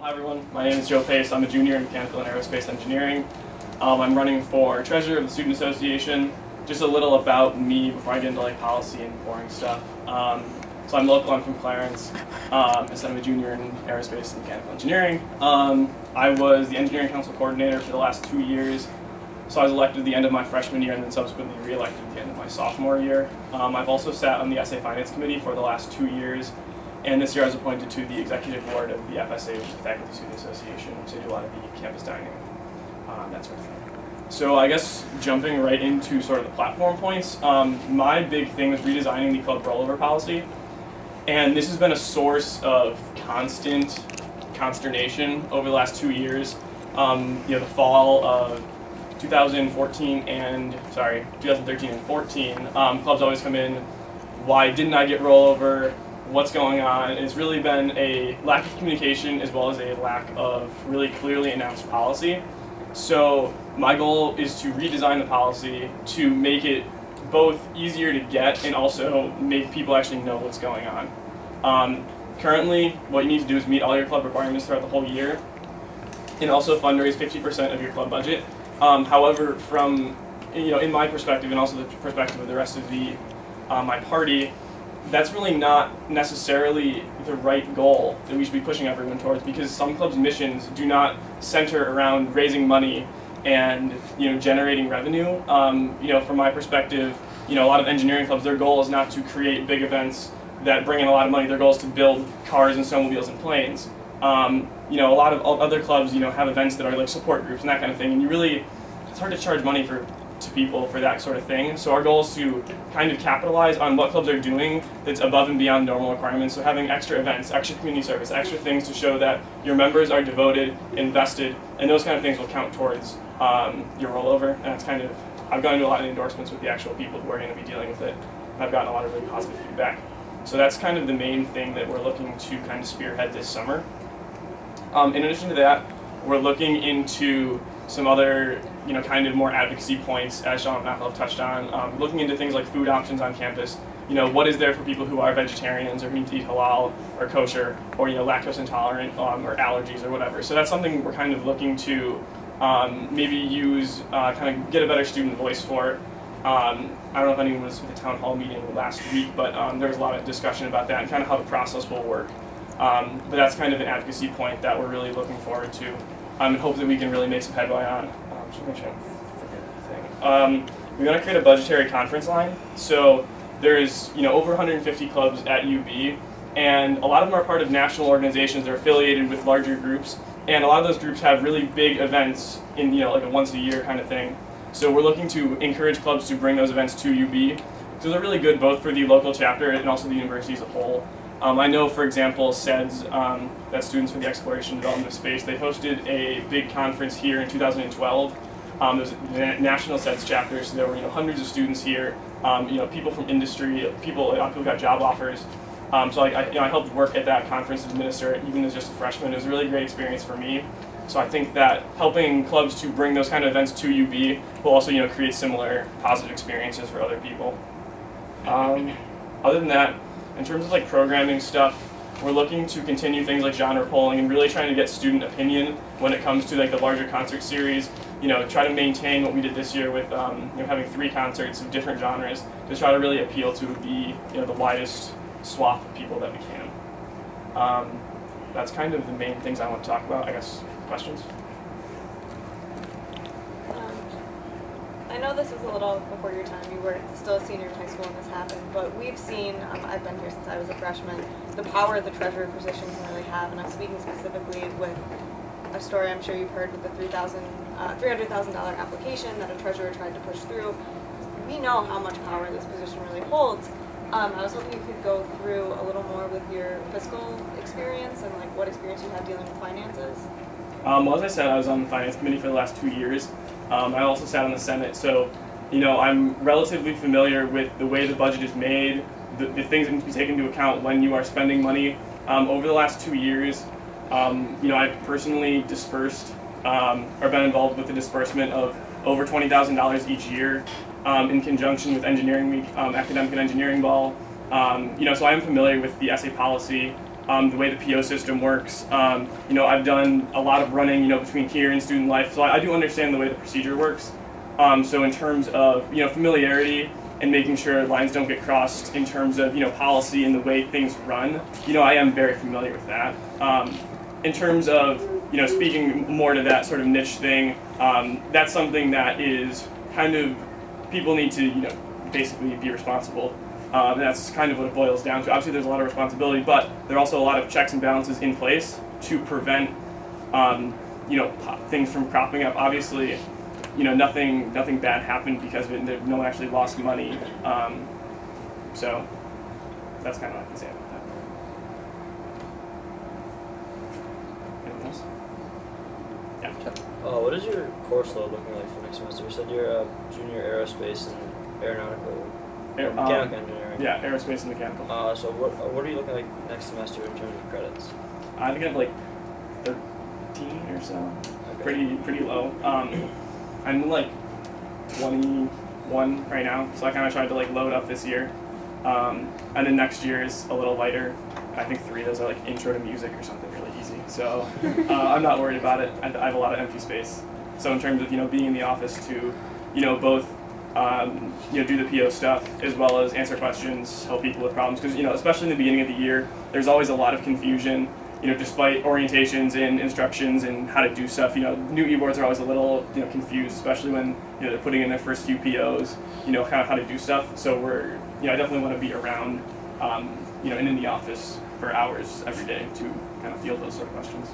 Hi everyone, my name is Joe Pace. I'm a junior in mechanical and aerospace engineering. I'm running for treasurer of the Student Association. Just a little about me before I get into like policy and boring stuff. So I'm local, I'm from Clarence. I'm a junior in aerospace and mechanical engineering. I was the engineering council coordinator for the last 2 years. So I was elected at the end of my freshman year and then subsequently re-elected at the end of my sophomore year. I've also sat on the SA Finance Committee for the last 2 years. And this year I was appointed to the executive board of the FSA, which is the Faculty Student Association, which I do a lot of the campus dining, that sort of thing. So I guess jumping right into sort of the platform points, my big thing was redesigning the club rollover policy. And this has been a source of constant consternation over the last 2 years. The fall of 2013 and 14, clubs always come in, why didn't I get rollover? What's going on? It's really been a lack of communication as well as a lack of really clearly announced policy. So my goal is to redesign the policy to make it both easier to get and also make people actually know what's going on. Currently, what you need to do is meet all your club requirements throughout the whole year and also fundraise 50% of your club budget. However, from in my perspective and also the perspective of the rest of my party, that's really not necessarily the right goal that we should be pushing everyone towards, because some clubs' missions do not center around raising money and generating revenue. From my perspective, a lot of engineering clubs, their goal is not to create big events that bring in a lot of money. Their goal is to build cars and snowmobiles and planes. A lot of other clubs, have events that are like support groups and that kind of thing, and it's hard to charge money to people for that sort of thing. So our goal is to kind of capitalize on what clubs are doing that's above and beyond normal requirements. So having extra events, extra community service, extra things to show that your members are devoted, invested, and those kind of things will count towards your rollover. And that's I've gone into a lot of endorsements with the actual people who are going to be dealing with it. And I've gotten a lot of really positive feedback. So that's kind of the main thing that we're looking to kind of spearhead this summer. In addition to that, we're looking into some other kind of more advocacy points, as Sean and Apple have touched on, looking into things like food options on campus. What is there for people who are vegetarians or who need to eat halal or kosher or lactose intolerant or allergies or whatever. So that's something we're kind of looking to maybe use, kind of get a better student voice for. I don't know if anyone was at the town hall meeting last week, but there was a lot of discussion about that and kind of how the process will work. But that's kind of an advocacy point that we're really looking forward to, and hope that we can really make some headway on. We're going to create a budgetary conference line. So there's over 150 clubs at UB, and a lot of them are part of national organizations. They're affiliated with larger groups, and a lot of those groups have really big events in like a once a year kind of thing. So we're looking to encourage clubs to bring those events to UB. So they're really good both for the local chapter and also the university as a whole. I know, for example, SEDS, that's Students for the Exploration and Development of Space, they hosted a big conference here in 2012. There was a national SEDS chapter, so there were hundreds of students here, people from industry, people got job offers. So I helped work at that conference and administer it, even as just a freshman. It was a really great experience for me. So I think that helping clubs to bring those kind of events to UB will also create similar positive experiences for other people. Other than that, in terms of like programming stuff, we're looking to continue things like genre polling and really trying to get student opinion when it comes to like the larger concert series. Try to maintain what we did this year with having 3 concerts of different genres to try to really appeal to the widest swath of people that we can. That's kind of the main things I want to talk about. I guess questions. I know this is a little before your time. You were still a senior in high school when this happened, but we've seen, I've been here since I was a freshman, the power the treasurer position can really have, and I'm speaking specifically with a story I'm sure you've heard with the $300,000 application that a treasurer tried to push through. We know how much power this position really holds. I was hoping you could go through a little more with your fiscal experience and like what experience you have dealing with finances. Well, as I said, I was on the finance committee for the last 2 years. I also sat on the Senate, so I'm relatively familiar with the way the budget is made, the things that need to be taken into account when you are spending money. Over the last 2 years, I've personally dispersed or been involved with the disbursement of over $20,000 each year in conjunction with Engineering Week, Academic and Engineering Ball. So I am familiar with the essay policy. the way the PO system works. You know, I've done a lot of running, you know, between here and student life, so I do understand the way the procedure works. So in terms of, you know, familiarity and making sure lines don't get crossed in terms of, you know, policy and the way things run, you know, I am very familiar with that. In terms of, you know, speaking more to that sort of niche thing, that's something that is kind of, people need to, you know, basically be responsible. And that's kind of what it boils down to. Obviously, there's a lot of responsibility, but there are also a lot of checks and balances in place to prevent, you know, things from cropping up. Obviously, you know, nothing bad happened because of it. No one actually lost money. So that's kind of what I can say about that. Anything else? Yeah. What is your course load looking like for next semester? You said you're a junior aerospace and aeronautical. Mechanical engineering. Yeah, aerospace and mechanical. So what are you looking like next semester in terms of credits? I think I have like 13 or so. Okay. Pretty low. I'm like 21 right now, so I kind of tried to like load up this year. And then next year is a little lighter. I think 3 of those are like intro to music or something really easy. So I'm not worried about it. I have a lot of empty space. So in terms of, you know, being in the office to, you know, both you know, do the PO stuff as well as answer questions, help people with problems. Because, you know, especially in the beginning of the year, there's always a lot of confusion. You know, despite orientations and instructions and how to do stuff, you know, new e-boards are always a little, you know, confused, especially when, you know, they're putting in their first few POs, you know, kind of how to do stuff. So we're, you know, I definitely want to be around, you know, and in the office for hours every day to kind of field those sort of questions.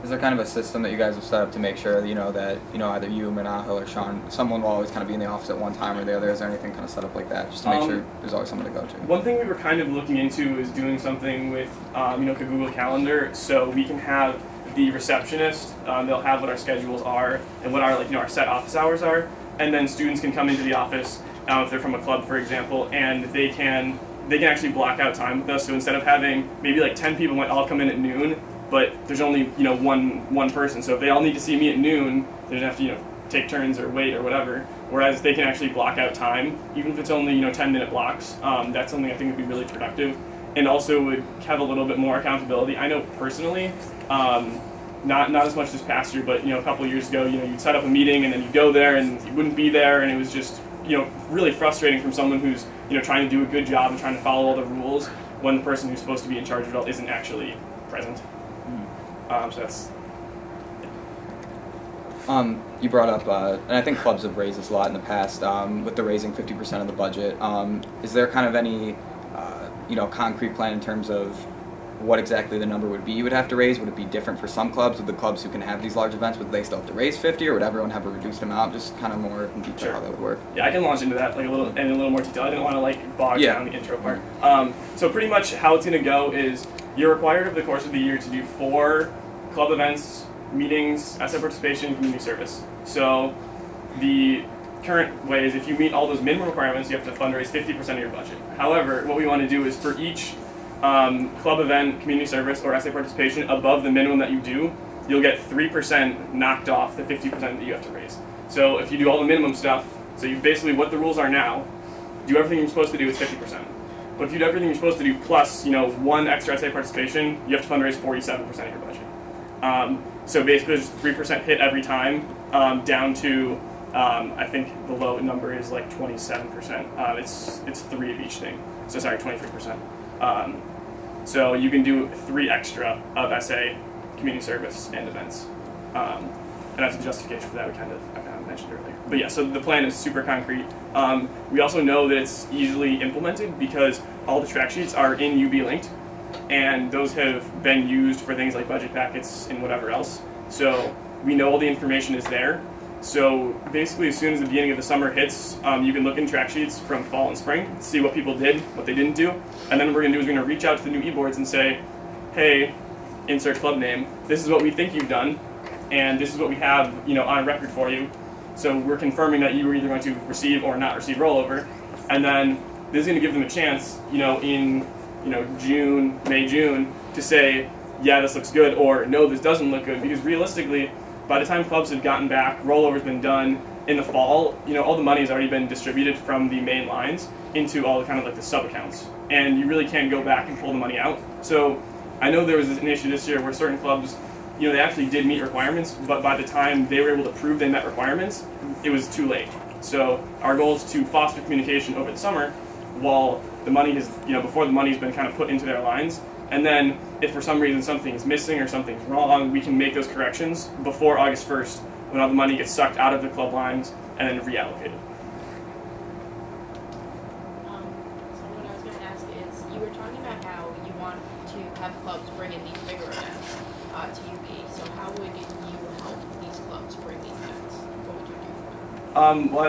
Is there kind of a system that you guys have set up to make sure, you know, that, you know, either you, Manahil, or Sean, someone will always kind of be in the office at one time or the other? Is there anything kind of set up like that, just to make sure there's always someone to go to? One thing we were kind of looking into is doing something with, you know, like a Google Calendar, so we can have the receptionist, they'll have what our schedules are and what our, like, you know, our set office hours are, and then students can come into the office, if they're from a club, for example, and they can actually block out time with us. So instead of having maybe like 10 people might all come in at noon, but there's only, you know, one person. So if they all need to see me at noon, they don't have to, you know, take turns or wait or whatever. Whereas they can actually block out time, even if it's only, you know, 10-minute blocks. That's something I think would be really productive, and also would have a little bit more accountability. I know personally, not as much this past year, but, you know, a couple years ago, you know, you'd set up a meeting and then you'd go there and you wouldn't be there, and it was just, you know, really frustrating from someone who's, you know, trying to do a good job and trying to follow all the rules when the person who's supposed to be in charge of it all isn't actually present. So that's. Yeah. You brought up, and I think clubs have raised this a lot in the past, with the raising 50% of the budget. Is there kind of any, you know, concrete plan in terms of what exactly the number would be you would have to raise? Would it be different for some clubs? Would the clubs who can have these large events, would they still have to raise 50, or would everyone have a reduced amount? Just kind of more in detail how that would work. Yeah, I can launch into that like a little more detail. I didn't want to like bog down the intro part. So pretty much how it's going to go is you're required over the course of the year to do 4 club events, meetings, asset participation, and community service. So the current way is if you meet all those minimum requirements, you have to fundraise 50% of your budget. However, what we want to do is for each club event, community service, or asset participation above the minimum that you do, you'll get 3% knocked off the 50% that you have to raise. So if you do all the minimum stuff, so you basically what the rules are now, do everything you're supposed to do, it's 50%. But if you do everything you're supposed to do plus, you know, 1 extra asset participation, you have to fundraise 47% of your budget. So basically there's 3% hit every time, down to, I think the low number is like 27%. It's 3 of each thing. So sorry, 23%. So you can do 3 extra of SA, community service, and events. And that's the justification for that I kind of mentioned earlier. But yeah, so the plan is super concrete. We also know that it's easily implemented because all the track sheets are in UB linked, and those have been used for things like budget packets and whatever else. So we know all the information is there. So basically as soon as the beginning of the summer hits, you can look in track sheets from fall and spring, see what people did, what they didn't do, and then what we're going to do is we're going to reach out to the new e-boards and say, hey, insert club name, this is what we think you've done, and this is what we have, you know, on record for you. So we're confirming that you were either going to receive or not receive rollover, and then this is going to give them a chance, you know, in, you know, May, June, to say, yeah, this looks good, or no, this doesn't look good, because realistically, by the time clubs have gotten back, rollover's been done, in the fall, you know, all the money has already been distributed from the main lines into all the kind of like the sub accounts, and you really can't go back and pull the money out. So I know there was an issue this year where certain clubs, they actually did meet requirements, but by the time they were able to prove they met requirements, it was too late. So our goal is to foster communication over the summer while the money is, before the money's been kind of put into their lines. And then if for some reason something is missing or something's wrong, we can make those corrections before August 1st when all the money gets sucked out of the club lines and then reallocated. So what I was going to ask is, you were talking about how you want to have clubs bring in these bigger events to UB. So how would you help these clubs bring these events? What would you do for them? Well,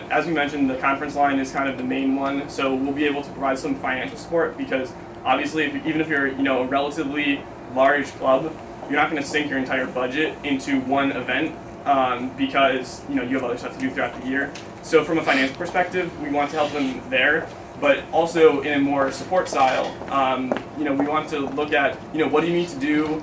as we mentioned, the conference line is kind of the main one, so we'll be able to provide some financial support because obviously, even if you're a relatively large club, you're not going to sink your entire budget into one event because you have other stuff to do throughout the year. So from a financial perspective, we want to help them there, but also in a more support style. We want to look at what do you need to do.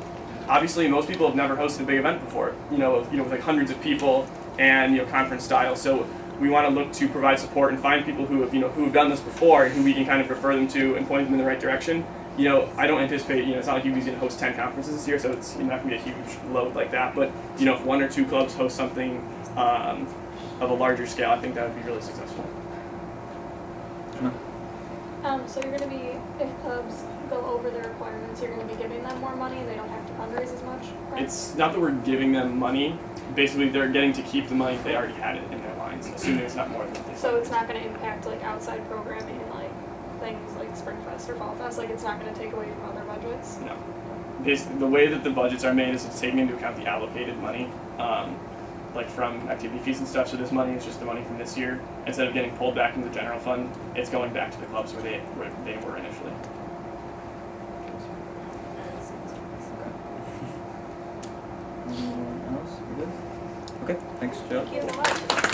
Obviously, most people have never hosted a big event before. With like hundreds of people and conference style. So we want to look to provide support and find people who have done this before and who we can kind of refer them to and point them in the right direction. I don't anticipate, it's not like UB's going to host 10 conferences this year, so it's not going to be a huge load like that. But, if one or two clubs host something of a larger scale, I think that would be really successful. So you're going to be, if clubs go over the requirements, you're going to be giving them more money and they don't have to fundraise as much, right? It's not that we're giving them money. Basically, they're getting to keep the money if they already had it in their lines, assuming it's not more than what they So it's not going to impact like outside programming and like things like Spring Fest or Fall Fest? Like it's not going to take away from other budgets? No. The way that the budgets are made is it's taking into account the allocated money, like from activity fees and stuff. So this money is just the money from this year. Instead of getting pulled back into the general fund, it's going back to the clubs where they were initially. Anyone else? We good? Okay, thanks, Joe. Thank you so much.